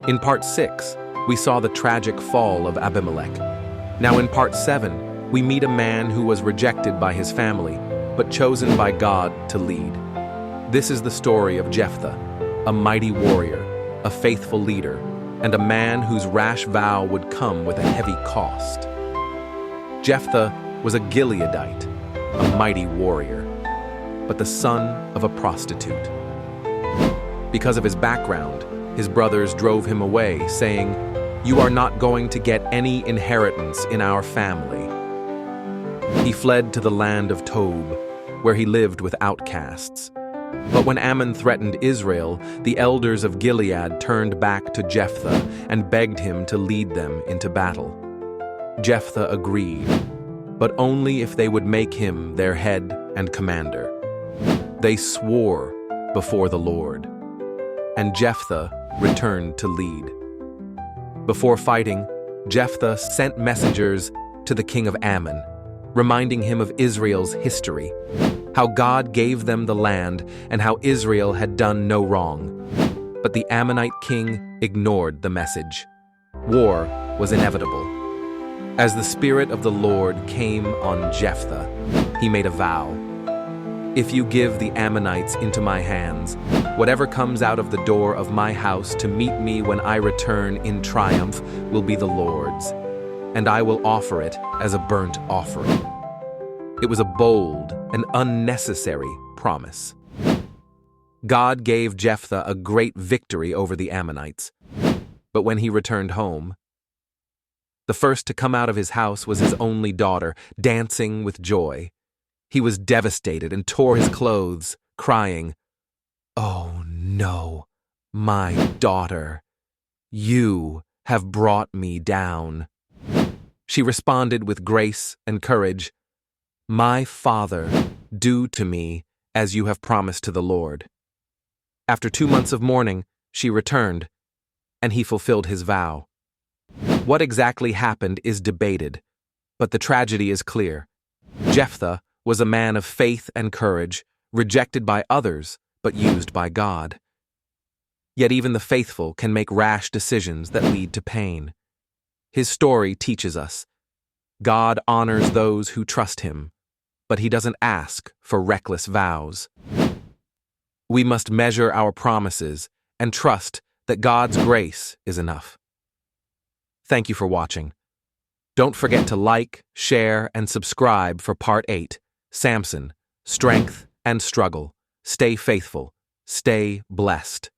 In part 6, we saw the tragic fall of Abimelech. Now in part 7, we meet a man who was rejected by his family, but chosen by God to lead. This is the story of Jephthah, a mighty warrior, a faithful leader, and a man whose rash vow would come with a heavy cost. Jephthah was a Gileadite, a mighty warrior, but the son of a prostitute. Because of his background, his brothers drove him away, saying, "You are not going to get any inheritance in our family." He fled to the land of Tob, where he lived with outcasts. But when Ammon threatened Israel, the elders of Gilead turned back to Jephthah and begged him to lead them into battle. Jephthah agreed, but only if they would make him their head and commander. They swore before the Lord, and Jephthah returned to lead. Before fighting, Jephthah sent messengers to the king of Ammon, reminding him of Israel's history, how God gave them the land and how Israel had done no wrong. But the Ammonite king ignored the message. War was inevitable. As the Spirit of the Lord came on Jephthah, he made a vow. "If you give the Ammonites into my hands, whatever comes out of the door of my house to meet me when I return in triumph will be the Lord's, and I will offer it as a burnt offering." It was a bold and unnecessary promise. God gave Jephthah a great victory over the Ammonites, but when he returned home, the first to come out of his house was his only daughter, dancing with joy. He was devastated and tore his clothes, crying, "Oh no, my daughter, you have brought me down." She responded with grace and courage, "My father, do to me as you have promised to the Lord." After 2 months of mourning, she returned, and he fulfilled his vow. What exactly happened is debated, but the tragedy is clear. Jephthah was a man of faith and courage, rejected by others, but used by God. Yet even the faithful can make rash decisions that lead to pain. His story teaches us, God honors those who trust him, but he doesn't ask for reckless vows. We must measure our promises and trust that God's grace is enough. Thank you for watching. Don't forget to like, share, and subscribe for Part 8, Samson, Strength and Struggle. Stay faithful. Stay blessed.